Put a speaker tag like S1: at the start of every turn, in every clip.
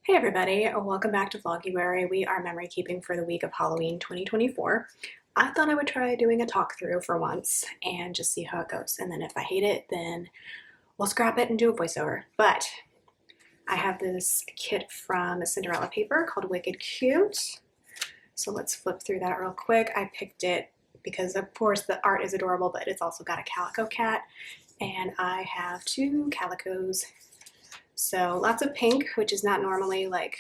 S1: Hey everybody, welcome back to VLOGUARY. We are memory keeping for the week of Halloween 2024. I thought I would try doing a talk through for once and just see how it goes. And then if I hate it, then we'll scrap it and do a voiceover. But I have this kit from Cinderella Paper called Wicked Cute. So let's flip through that real quick. I picked it because of course the art is adorable, but it's also got a calico cat. And I have two calicos. So lots of pink, which is not normally like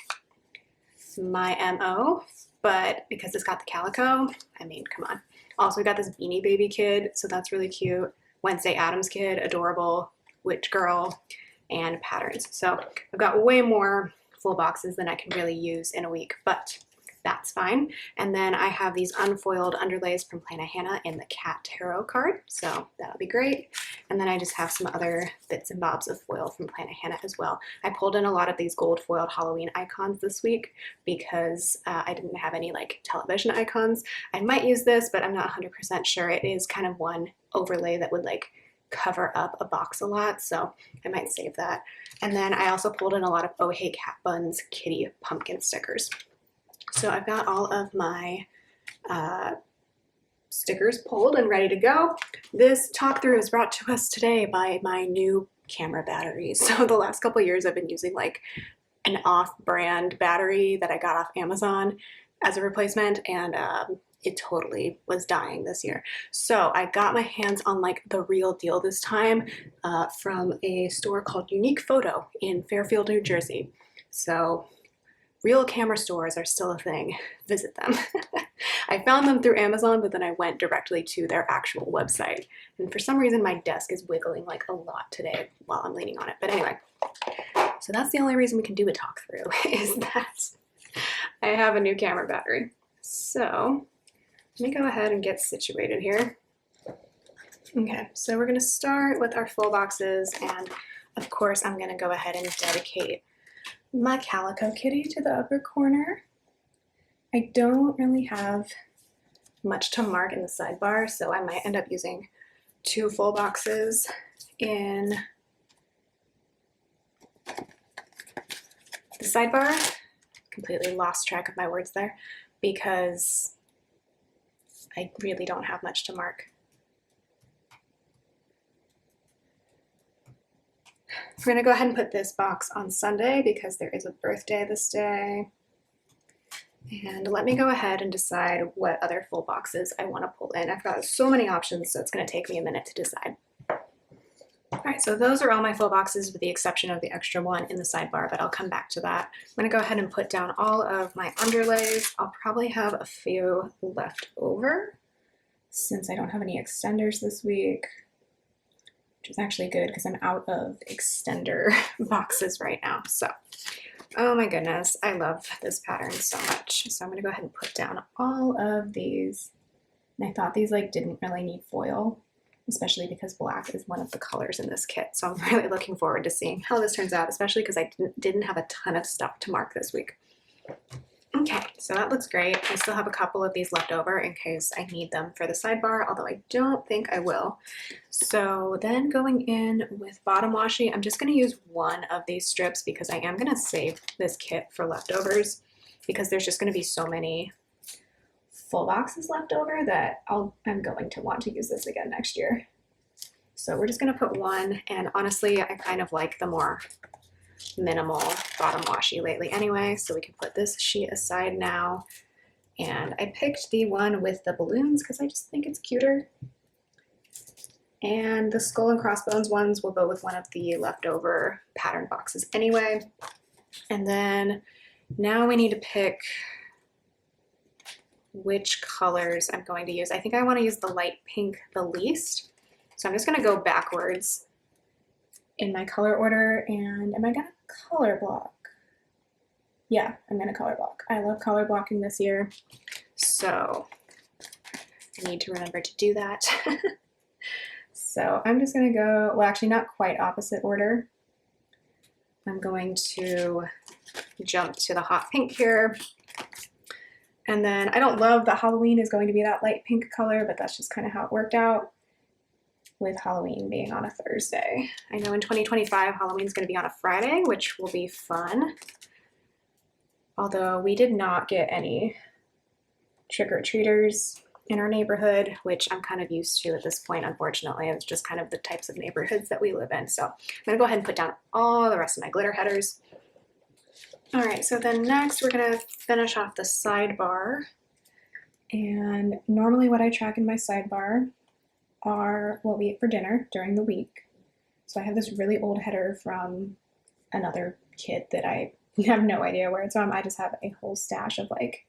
S1: my MO, but because it's got the calico, I mean, come on. Also, we got this Beanie Baby kid, so that's really cute. Wednesday Addams kid, adorable, witch girl, and patterns. So I've got way more full boxes than I can really use in a week, but that's fine. And then I have these unfoiled underlays from Plana Hannah in the cat tarot card, so that'll be great. And then I just have some other bits and bobs of foil from Plana Hannah as well. I pulled in a lot of these gold foiled Halloween icons this week because I didn't have any like television icons. I might use this, but I'm not 100% sure. It is kind of one overlay that would like cover up a box a lot, so I might save that. And then I also pulled in a lot of Oh Hey Cat Buns kitty pumpkin stickers. So I've got all of my stickers pulled and ready to go. This talk through is brought to us today by my new camera batteries. So the last couple of years I've been using like an off-brand battery that I got off Amazon as a replacement, and it totally was dying this year. So I got my hands on like the real deal this time from a store called Unique Photo in Fairfield, New Jersey. So real camera stores are still a thing. Visit them. I found them through Amazon, but then I went directly to their actual website. And for some reason, my desk is wiggling like a lot today while I'm leaning on it. But anyway, so that's the only reason we can do a talk through is that I have a new camera battery. So let me go ahead and get situated here. Okay, so we're gonna start with our full boxes. And of course, I'm gonna go ahead and dedicate my calico kitty to the upper corner. I don't really have much to mark in the sidebar, so I might end up using two full boxes in the sidebar. Completely lost track of my words there because I really don't have much to mark. We're going to go ahead and put this box on Sunday because there is a birthday this day. And let me go ahead and decide what other full boxes I want to pull in. I've got so many options, so it's going to take me a minute to decide. All right, so those are all my full boxes with the exception of the extra one in the sidebar, but I'll come back to that. I'm going to go ahead and put down all of my underlays. I'll probably have a few left over since I don't have any extenders this week, which is actually good because I'm out of extender boxes right now. So, oh my goodness, I love this pattern so much. So I'm gonna go ahead and put down all of these. And I thought these like didn't really need foil, especially because black is one of the colors in this kit. So I'm really looking forward to seeing how this turns out, especially because I didn't have a ton of stuff to mark this week. Okay, so that looks great. I still have a couple of these left over in case I need them for the sidebar, although I don't think I will. So then going in with bottom washi, I'm just going to use one of these strips because I am going to save this kit for leftovers because there's just going to be so many full boxes left over that I'm going to want to use this again next year. So we're just going to put one, and honestly, I kind of like the more minimal bottom washi lately anyway, so we can put this sheet aside now. And I picked the one with the balloons because I just think it's cuter. And the skull and crossbones ones will go with one of the leftover pattern boxes anyway. And then now we need to pick which colors I'm going to use. I think I want to use the light pink the least. So I'm just going to go backwards in my color order. And am I going to color block? Yeah, I'm going to color block. I love color blocking this year, so I need to remember to do that. So I'm just going to go, well, actually not quite opposite order. I'm going to jump to the hot pink here. And then I don't love that Halloween is going to be that light pink color, but that's just kind of how it worked out with Halloween being on a Thursday. I know in 2025, Halloween's going to be on a Friday, which will be fun. Although we did not get any trick-or-treaters in our neighborhood, which I'm kind of used to at this point, unfortunately. It's just kind of the types of neighborhoods that we live in. So I'm gonna go ahead and put down all the rest of my glitter headers. All right, so then next we're gonna finish off the sidebar. And normally what I track in my sidebar are what we eat for dinner during the week. So I have this really old header from another kid that I have no idea where it's from. I just have a whole stash of like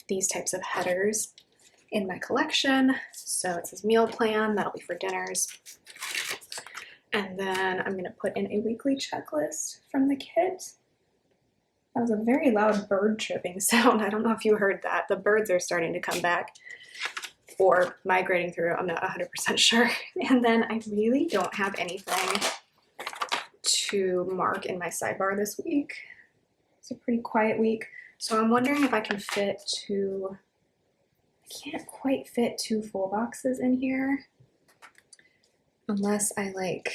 S1: these types of headers in my collection. So it says meal plan, that'll be for dinners. And then I'm gonna put in a weekly checklist from the kids. That was a very loud bird chirping sound. I don't know if you heard that. The birds are starting to come back or migrating through. I'm not 100% sure. And then I really don't have anything to mark in my sidebar this week. It's a pretty quiet week. So I'm wondering if I can fit two, I can't quite fit 2 full boxes in here unless I like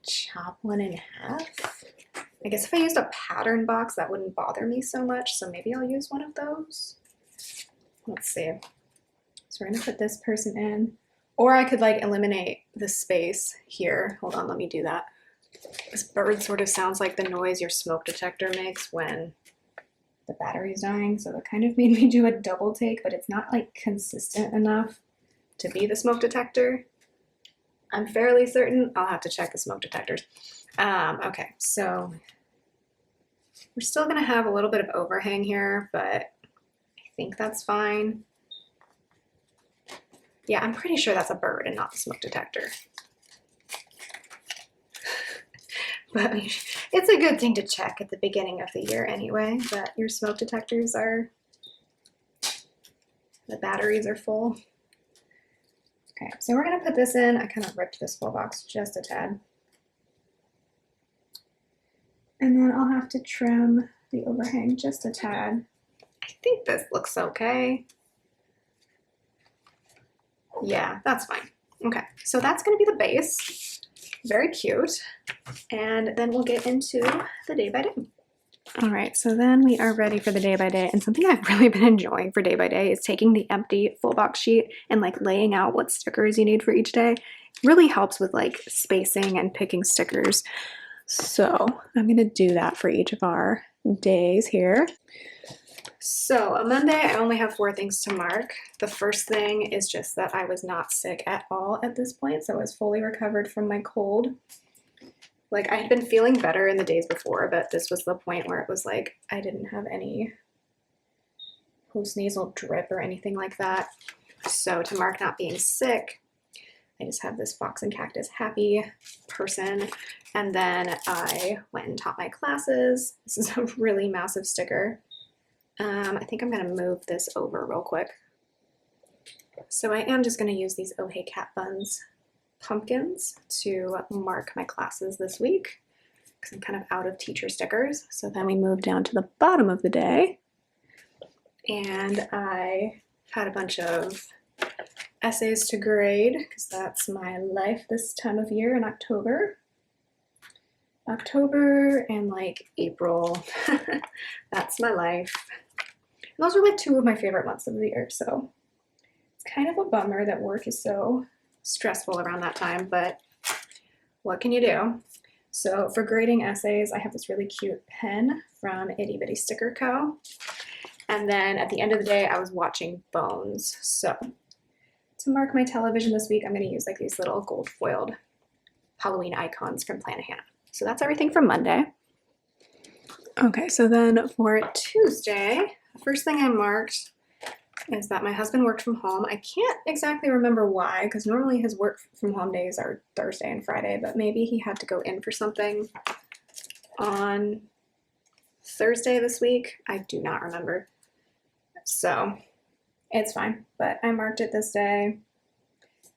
S1: chop one in half. I guess if I used a pattern box, that wouldn't bother me so much. So maybe I'll use one of those. Let's see. So we're gonna put this person in, or I could like eliminate the space here. Hold on, let me do that. This bird sort of sounds like the noise your smoke detector makes when the battery's dying. So that kind of made me do a double take, but it's not like consistent enough to be the smoke detector. I'm fairly certain. I'll have to check the smoke detectors. Okay, so we're still gonna have a little bit of overhang here, but I think that's fine. Yeah, I'm pretty sure that's a bird and not the smoke detector. But it's a good thing to check at the beginning of the year anyway, that your smoke detectors are, the batteries are full. Okay, so we're gonna put this in. I kind of ripped this full box just a tad. And then I'll have to trim the overhang just a tad. I think this looks okay. Yeah, that's fine. Okay, so that's gonna be the base. Very cute. And then we'll get into the day by day. All right, so then we are ready for the day by day. And something I've really been enjoying for day by day is taking the empty full box sheet and like laying out what stickers you need for each day. It really helps with like spacing and picking stickers. So I'm gonna do that for each of our days here. So on Monday, I only have 4 things to mark. The first thing is just that I was not sick at all at this point, so I was fully recovered from my cold. Like I had been feeling better in the days before, but this was the point where it was like I didn't have any post-nasal drip or anything like that. So to mark not being sick, I just have this Fox and Cactus happy person. And then I went and taught my classes. This is a really massive sticker. I think I'm gonna move this over real quick. So I am just gonna use these Oh Hey Cat Buns pumpkins to mark my classes this week because I'm kind of out of teacher stickers. So then we move down to the bottom of the day. And I had a bunch of essays to grade because that's my life this time of year in October. October and like April, that's my life. And those are like 2 of my favorite months of the year, so it's kind of a bummer that work is so stressful around that time, but what can you do? So for grading essays, I have this really cute pen from Itty Bitty Sticker Co. And then at the end of the day, I was watching Bones. So to mark my television this week, I'm gonna use like these little gold foiled Halloween icons from Planet Hannah. So that's everything from Monday. Okay, so then for Tuesday, the first thing I marked is that my husband worked from home. I can't exactly remember why, because normally his work from home days are Thursday and Friday, but maybe he had to go in for something on Thursday this week. I do not remember. So it's fine, but I marked it this day.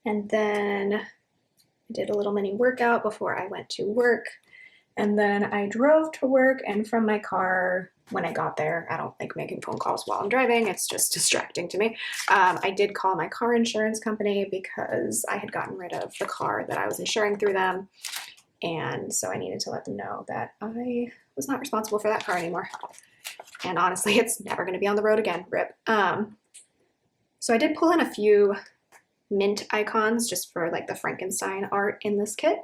S1: And then I did a little mini workout before I went to work. And then I drove to work, and from my car, when I got there, I don't like making phone calls while I'm driving. It's just distracting to me. I did call my car insurance company because I had gotten rid of the car that I was insuring through them. And so I needed to let them know that I was not responsible for that car anymore. And honestly, it's never going to be on the road again. Rip. So I did pull in a few mint icons just for like the Frankenstein art in this kit.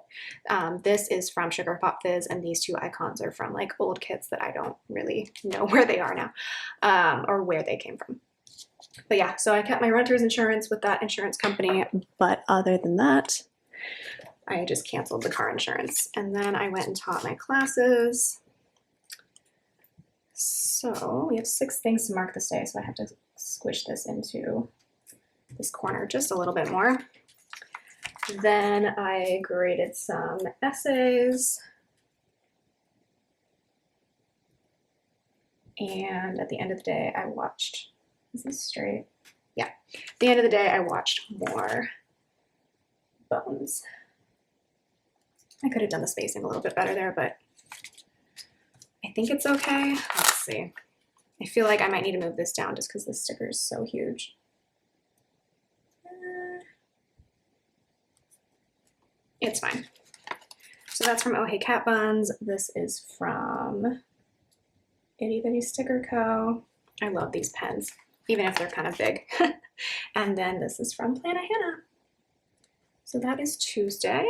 S1: This is from Sugar Pop Fizz, and these two icons are from like old kits that I don't really know where they are now, or where they came from. But yeah, so I kept my renter's insurance with that insurance company, but other than that, I just canceled the car insurance. And then I went and taught my classes. So we have 6 things to mark this day, so I have to squish this into this corner just a little bit more. Then I graded some essays. And at the end of the day, I watched, is this straight? Yeah. At the end of the day, I watched more Bones. I could have done the spacing a little bit better there, but I think it's okay. Let's see. I feel like I might need to move this down just because this sticker is so huge. It's fine. So that's from Oh Hey Cat Buns. This is from Itty Bitty Sticker Co. I love these pens, even if they're kind of big. And then this is from Plana Hannah. So that is Tuesday.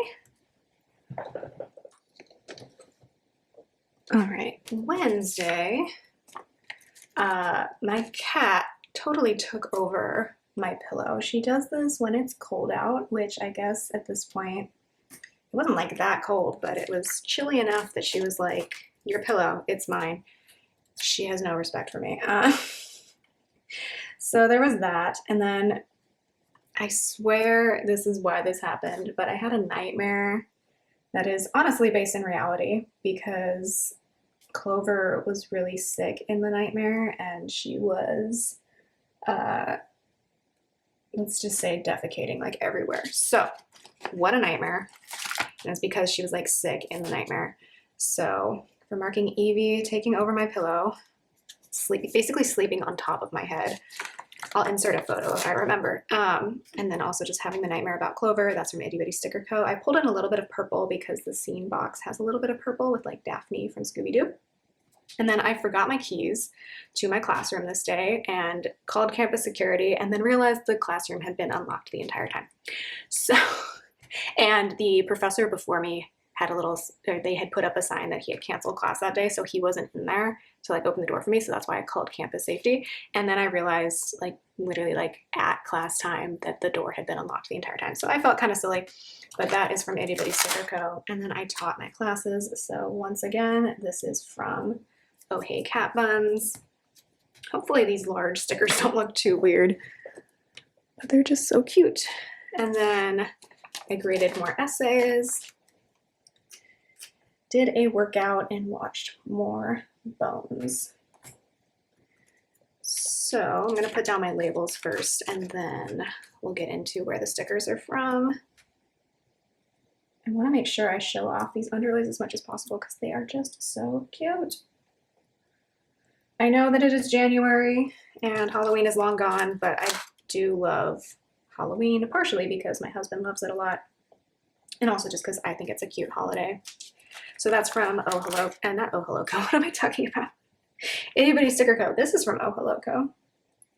S1: All right, Wednesday, my cat totally took over my pillow. She does this when it's cold out, which I guess at this point, it wasn't like that cold, but it was chilly enough that she was like, your pillow, it's mine. She has no respect for me. So there was that. And then I swear this is why this happened, but I had a nightmare that is honestly based in reality because Clover was really sick in the nightmare and she was, let's just say defecating like everywhere. So what a nightmare. And it's because she was like sick in the nightmare. So for marking Evie taking over my pillow, basically sleeping on top of my head. I'll insert a photo if I remember. And then also just having the nightmare about Clover. That's from Itty Bitty Sticker Co. I pulled in a little bit of purple because the scene box has a little bit of purple with like Daphne from Scooby-Doo. And then I forgot my keys to my classroom this day and called campus security and then realized the classroom had been unlocked the entire time. So, and the professor before me had they had put up a sign that he had canceled class that day, so he wasn't in there to like open the door for me, so that's why I called campus safety. And then I realized like literally like at class time that the door had been unlocked the entire time. So I felt kind of silly, but that is from Itty Bitty Sticker Co. And then I taught my classes. So once again, this is from Oh Hey Cat Buns. Hopefully these large stickers don't look too weird, but they're just so cute. And then I graded more essays, did a workout, and watched more Bones. So I'm going to put down my labels first, and then we'll get into where the stickers are from. I want to make sure I show off these underlays as much as possible because they are just so cute. I know that it is January and Halloween is long gone, but I do love Halloween, partially because my husband loves it a lot, and also just because I think it's a cute holiday. So that's from Oh Hello, and not Oh Hello Co. What am I talking about? Itty Bitty Sticker Co. This is from Oh Hello Co.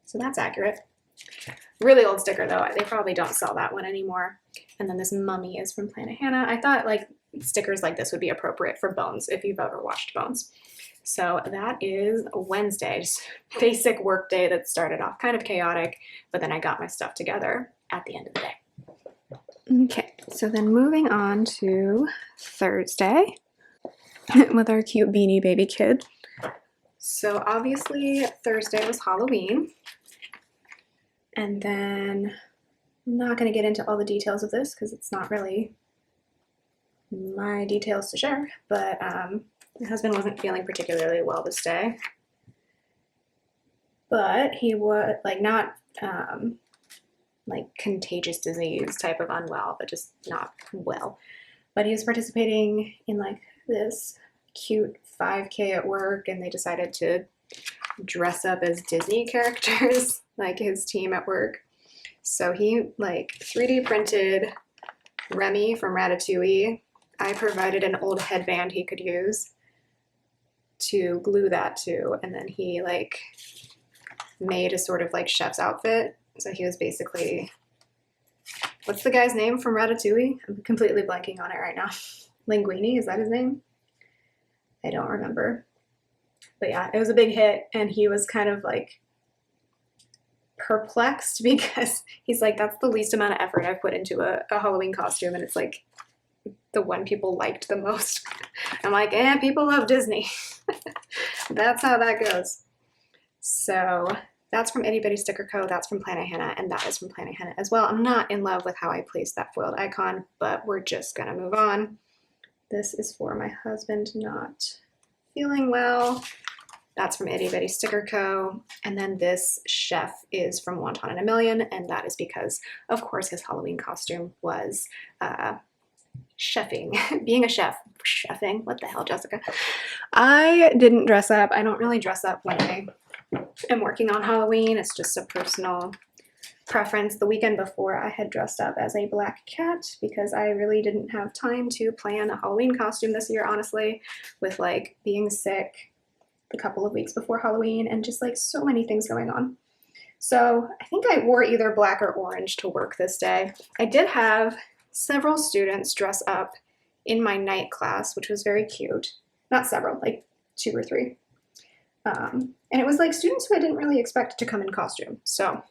S1: So that's accurate. Really old sticker though. They probably don't sell that one anymore. And then this mummy is from Plana Hannah. I thought like stickers like this would be appropriate for Bones if you've ever watched Bones. So that is Wednesday, just basic work day that started off kind of chaotic, but then I got my stuff together at the end of the day. Okay, so then moving on to Thursday with our cute beanie baby kid. So obviously Thursday was Halloween. And then I'm not going to get into all the details of this because it's not really my details to share, but my husband wasn't feeling particularly well this day. But he was like not like contagious disease type of unwell, but just not well. But he was participating in like this cute 5K at work, and they decided to dress up as Disney characters, like his team at work. So he like 3D printed Remy from Ratatouille. I provided an old headband he could use. to glue that to, and then he like made a sort of like chef's outfit. So he was basically, what's the guy's name from Ratatouille? I'm completely blanking on it right now. Linguini, is that his name? I don't remember. But yeah, it was a big hit, and he was kind of like perplexed because he's like, that's the least amount of effort I've put into a Halloween costume, and it's like the one people liked the most. I'm like, people love Disney. That's how that goes. So that's from Itty Bitty Sticker Co. That's from Planet Hannah, and that is from Planet Hannah as well. I'm not in love with how I placed that foiled icon, but we're just gonna move on. This is for my husband not feeling well. That's from Itty Bitty Sticker Co. And then this chef is from Wonton and a Million, and that is because, of course, his Halloween costume was chefing, being a chef. Chefing? What the hell, Jessica? I didn't dress up. I don't really dress up when I am working on Halloween. It's just a personal preference. The weekend before, I had dressed up as a black cat because I really didn't have time to plan a Halloween costume this year, honestly, with like being sick a couple of weeks before Halloween and just like so many things going on. So I think I wore either black or orange to work this day. I did have several students dress up in my night class, which was very cute. Not several, like 2 or 3. And it was like students who I didn't really expect to come in costume. So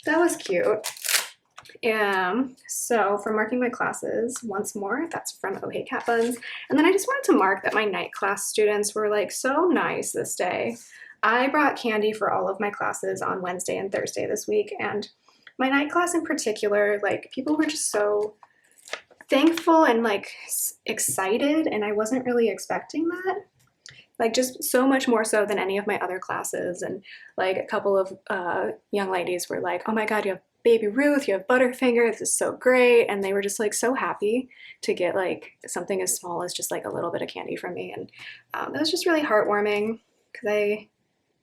S1: that was cute. So for marking my classes, once more, that's from Oh Hey Cat Buns. And then I just wanted to mark that my night class students were like so nice this day. I brought candy for all of my classes on Wednesday and Thursday this week, and my night class in particular, like people were just so thankful and like excited, and I wasn't really expecting that. Like just so much more so than any of my other classes. And like a couple of young ladies were like, oh my God, you have Baby Ruth, you have Butterfinger, this is so great. And they were just like so happy to get like something as small as just like a little bit of candy from me. And it was just really heartwarming because I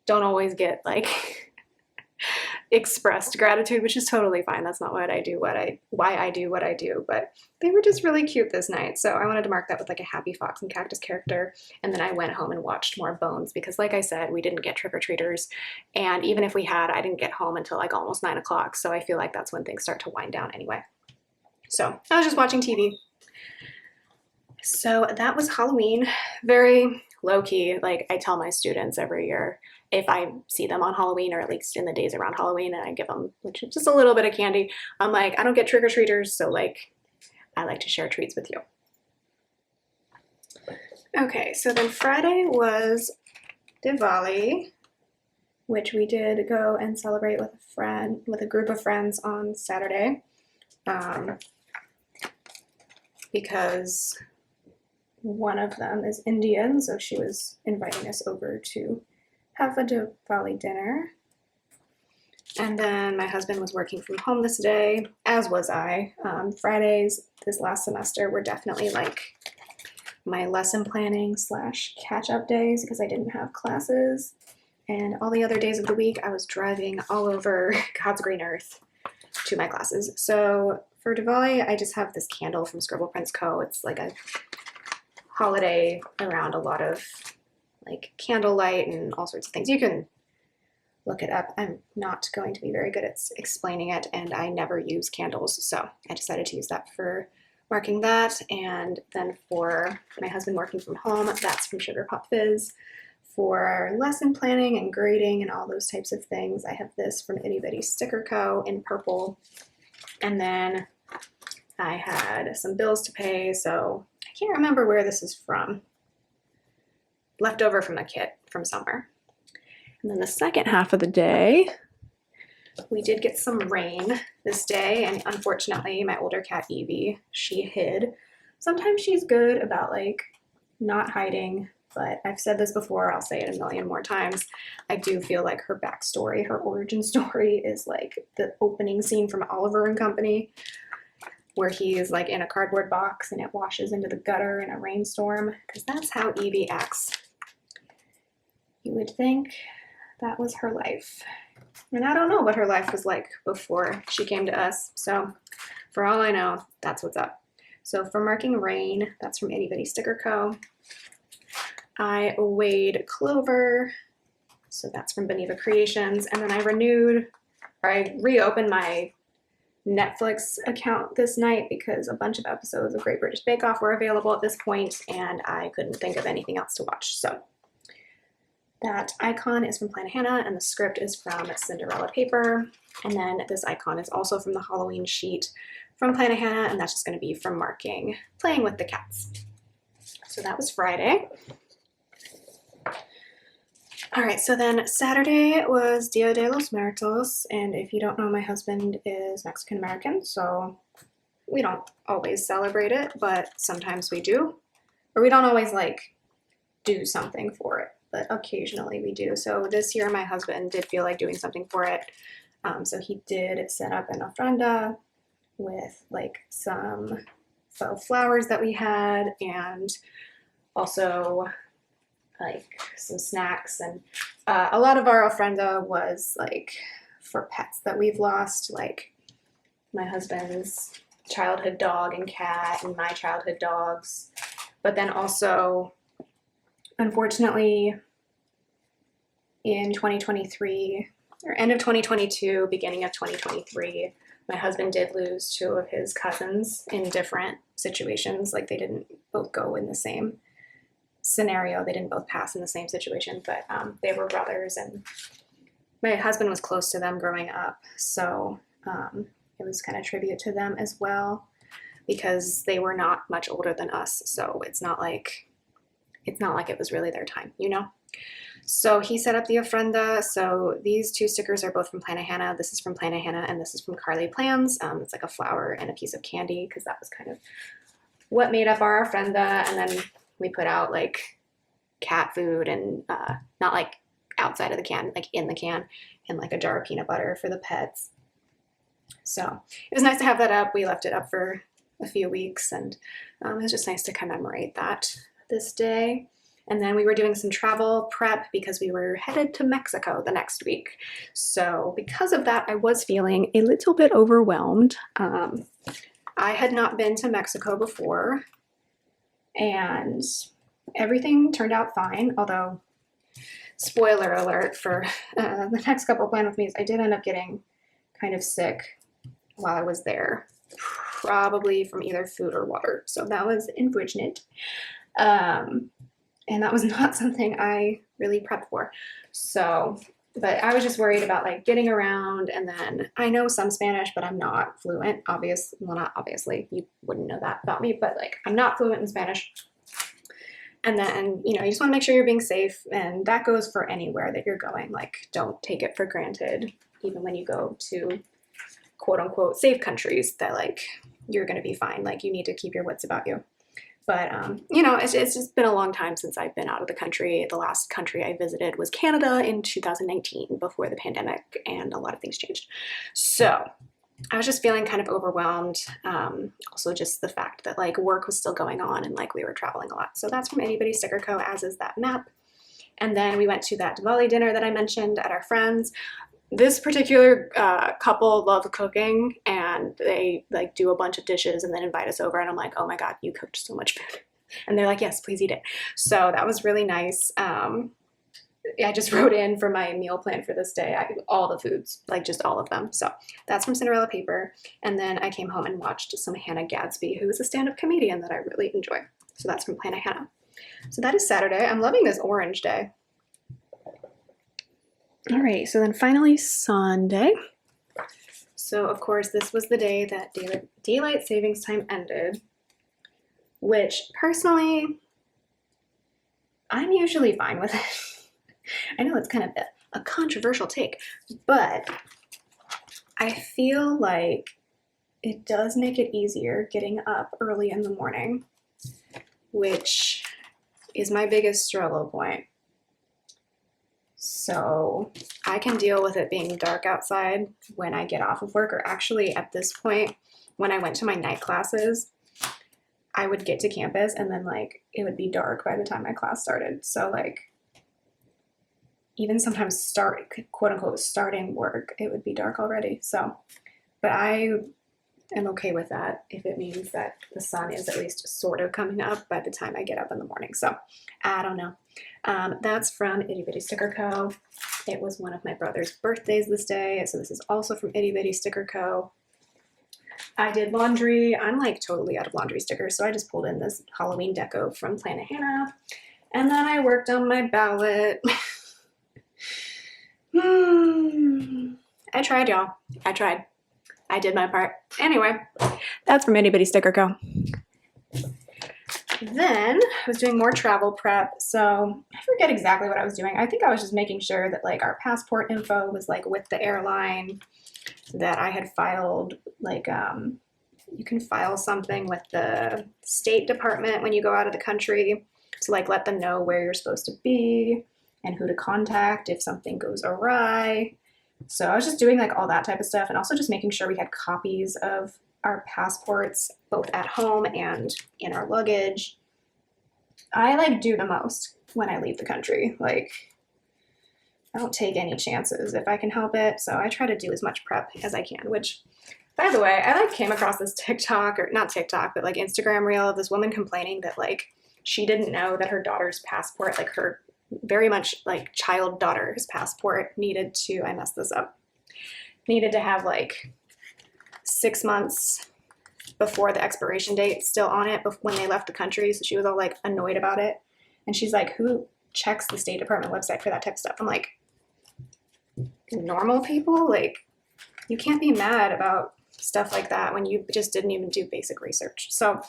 S1: don't always get like expressed gratitude, which is totally fine. That's not what I do, why I do what I do, but they were just really cute this night. So I wanted to mark that with like a happy fox and cactus character. And then I went home and watched more Bones because like I said, we didn't get trick-or-treaters. And even if we had, I didn't get home until like almost 9 o'clock. So I feel like that's when things start to wind down anyway. So I was just watching TV. So that was Halloween. Very low-key. Like I tell my students every year, if I see them on Halloween, or at least in the days around Halloween, and I give them just a little bit of candy, I'm like, I don't get trick-or-treaters, so like I like to share treats with you. Okay, so then Friday was Diwali, which we did go and celebrate with a group of friends on Saturday, because one of them is Indian, so she was inviting us over to have a Diwali dinner. And then my husband was working from home this day, as was I. Fridays this last semester were definitely like my lesson planning / catch-up days because I didn't have classes. And all the other days of the week, I was driving all over God's green earth to my classes. So for Diwali, I just have this candle from Scribble Prints Co. It's like a holiday around a lot of like candlelight and all sorts of things. You can look it up. I'm not going to be very good at explaining it, and I never use candles, so I decided to use that for marking that. And then for my husband working from home, that's from Sugar Pop Fizz. For lesson planning and grading and all those types of things, I have this from Itty Bitty Sticker Co. in purple. And then I had some bills to pay, so I can't remember where this is from. Left over from the kit from somewhere. And then the second half of the day, we did get some rain this day, and unfortunately my older cat Evie, she hid. Sometimes she's good about like not hiding, but I've said this before, I'll say it a million more times. I do feel like her backstory, her origin story is like the opening scene from Oliver and Company, where he is like in a cardboard box and it washes into the gutter in a rainstorm, because that's how Evie acts. You would think that was her life. And I don't know what her life was like before she came to us. So for all I know, that's what's up. So for marking rain, that's from Itty Bitty Sticker Co. I weighed Clover, so that's from Beneva Creations, and then I reopened my Netflix account this night because a bunch of episodes of Great British Bake Off were available at this point, and I couldn't think of anything else to watch. So that icon is from Planahannah, and the script is from Cinderella Paper. And then this icon is also from the Halloween sheet from Planahannah, and that's just going to be from marking Playing with the Cats. So that was Friday. All right, so then Saturday was Dia de los Muertos, and if you don't know, my husband is Mexican American, so we don't always celebrate it, but sometimes we do. Or we don't always like do something for it, but occasionally we do. So this year my husband did feel like doing something for it. So he did set up an ofrenda with like some faux flowers that we had, and also like some snacks, and a lot of our ofrenda was like for pets that we've lost, like my husband's childhood dog and cat and my childhood dogs. But then also, unfortunately, in 2023, or end of 2022, beginning of 2023, my husband did lose 2 of his cousins in different situations. Like they didn't both go in the same scenario. They didn't both pass in the same situation, but they were brothers, and my husband was close to them growing up. So it was kind of tribute to them as well, because they were not much older than us. So it's not like it was really their time, you know? So he set up the ofrenda. So these 2 stickers are both from Planahannah. This is from Planahannah, and this is from Carly Plans. It's like a flower and a piece of candy, because that was kind of what made up our ofrenda. And then we put out like cat food, and not like outside of the can, like in the can, and like a jar of peanut butter for the pets. So it was nice to have that up. We left it up for a few weeks, and it was just nice to commemorate that this day. And then we were doing some travel prep because we were headed to Mexico the next week. So because of that, I was feeling a little bit overwhelmed. I had not been to Mexico before, and everything turned out fine. Although, spoiler alert for the next couple Plan With Me's, I did end up getting kind of sick while I was there, probably from either food or water. So that was unfortunate. And that was not something I really prepped for. So, but I was just worried about like getting around, and then I know some Spanish, but I'm not fluent. Well, not obviously, you wouldn't know that about me, but like I'm not fluent in Spanish. And then, you know, you just want to make sure you're being safe, and that goes for anywhere that you're going. Like, don't take it for granted, even when you go to quote unquote safe countries, that like you're going to be fine. Like, you need to keep your wits about you. But, you know, it's just been a long time since I've been out of the country. The last country I visited was Canada in 2019, before the pandemic, and a lot of things changed. So I was just feeling kind of overwhelmed. Also just the fact that like work was still going on, and like we were traveling a lot. So that's from Anybody Sticker Co., as is that map. And then we went to that Diwali dinner that I mentioned at our friends. This particular couple love cooking, and they like do a bunch of dishes and then invite us over, and I'm like, oh my God, you cooked so much food. And they're like, yes, please eat it. So that was really nice. I just wrote in for my meal plan for this day, all the foods, like just all of them. So that's from Cinderella Paper. And then I came home and watched some Hannah Gadsby, who is a stand-up comedian that I really enjoy. So that's from Planahannah. So that is Saturday. I'm loving this orange day. All right, so then finally Sunday. So of course this was the day that daylight savings time ended, which personally, I'm usually fine with it. I know it's kind of a controversial take, but I feel like it does make it easier getting up early in the morning, which is my biggest struggle point. So I can deal with it being dark outside when I get off of work, or actually at this point, when I went to my night classes, I would get to campus and then like it would be dark by the time my class started. So like even sometimes quote unquote starting work, it would be dark already. So, but I am okay with that if it means that the sun is at least sort of coming up by the time I get up in the morning. So I don't know. That's from Itty Bitty Sticker Co. It was one of my brother's birthdays this day, so this is also from Itty Bitty Sticker Co. I did laundry. I'm like totally out of laundry stickers, so I just pulled in this Halloween deco from Planet Hannah. And then I worked on my ballot. I tried, y'all. I tried. I did my part. Anyway, that's from Itty Bitty Sticker Co. Then I was doing more travel prep, so I forget exactly what I was doing. I think I was just making sure that like our passport info was like with the airline, that I had filed like you can file something with the State Department when you go out of the country to like let them know where you're supposed to be and who to contact if something goes awry. So I was just doing like all that type of stuff, and also just making sure we had copies of our passports both at home and in our luggage. I like do the most when I leave the country. Like I don't take any chances if I can help it. So I try to do as much prep as I can, which by the way, I like came across this TikTok, or not TikTok, but like Instagram reel of this woman complaining that like she didn't know that her daughter's passport, like her very much like child daughter's passport needed to, I messed this up, needed to have like 6 months before the expiration date still on it when they left the country. So she was all like annoyed about it. And she's like, who checks the State Department website for that type of stuff? I'm like, normal people? Like, you can't be mad about stuff like that when you just didn't even do basic research. So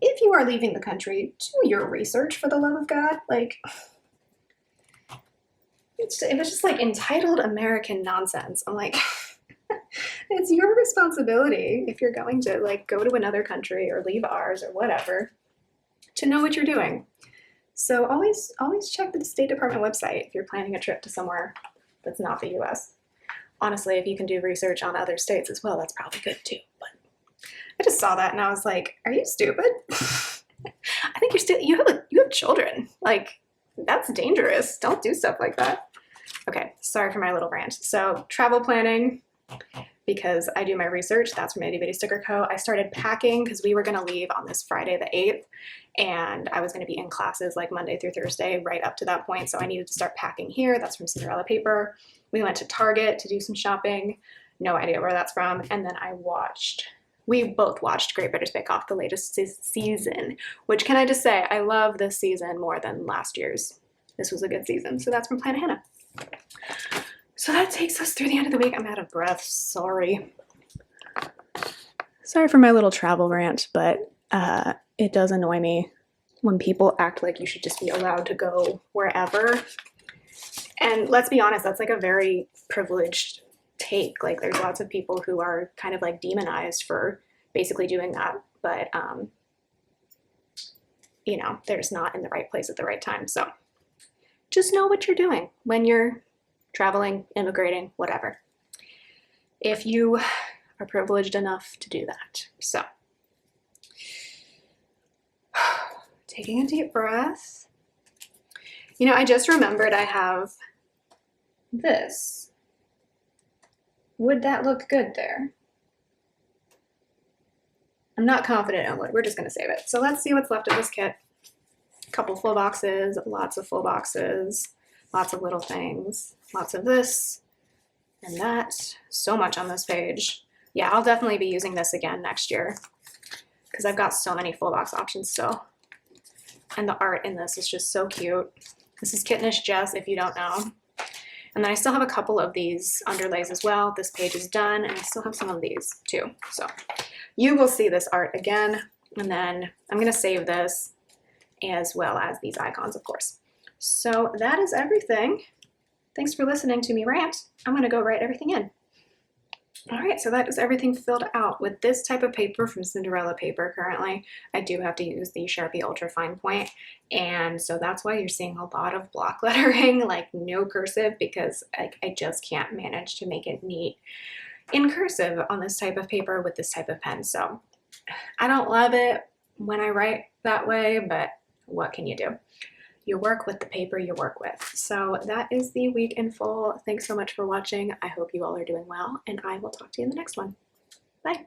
S1: if you are leaving the country, do your research, for the love of God. Like, it was just like entitled American nonsense. I'm like, it's your responsibility if you're going to like go to another country or leave ours or whatever to know what you're doing. So always check the State Department website if you're planning a trip to somewhere that's not the US. Honestly, if you can do research on other states as well, that's probably good too. But I just saw that and I was like, are you stupid? I think you have children. Like, that's dangerous. Don't do stuff like that. Okay, sorry for my little rant. So travel planning, because I do my research, that's from Itty Bitty Sticker Co. I started packing because we were gonna leave on this Friday the 8th, and I was gonna be in classes like Monday through Thursday right up to that point, so I needed to start packing here. That's from Cinderella Paper. We went to Target to do some shopping. No idea where that's from. And then we both watched Great British Bake Off, the latest season, which, can I just say, I love this season more than last year's. This was a good season. So that's from Planet Hannah. So that takes us through the end of the week. I'm out of breath, sorry. Sorry for my little travel rant, but it does annoy me when people act like you should just be allowed to go wherever. And let's be honest, that's like a very privileged take. Like, there's lots of people who are kind of like demonized for basically doing that, but you know, they're just not in the right place at the right time. So just know what you're doing when you're traveling, immigrating, whatever, if you are privileged enough to do that. So taking a deep breath. You know, I just remembered I have this. Would that look good there? I'm not confident it would. We're just gonna save it. So let's see what's left of this kit. A couple full boxes, lots of full boxes, lots of little things, lots of this and that. So much on this page. Yeah, I'll definitely be using this again next year because I've got so many full box options still. And the art in this is just so cute. This is Kittenish Jess, if you don't know. And then I still have a couple of these underlays as well. This page is done, and I still have some of these too. So you will see this art again, and then I'm gonna save this as well as these icons, of course. So that is everything. Thanks for listening to me rant. I'm gonna go write everything in. All right, so that is everything filled out with this type of paper from Cinderella Paper currently. I do have to use the Sharpie Ultra Fine Point, and so that's why you're seeing a lot of block lettering, like no cursive, because I just can't manage to make it neat in cursive on this type of paper with this type of pen. So I don't love it when I write that way, but what can you do? You work with the paper you work with. So that is the week in full. Thanks so much for watching. I hope you all are doing well, and I will talk to you in the next one. Bye.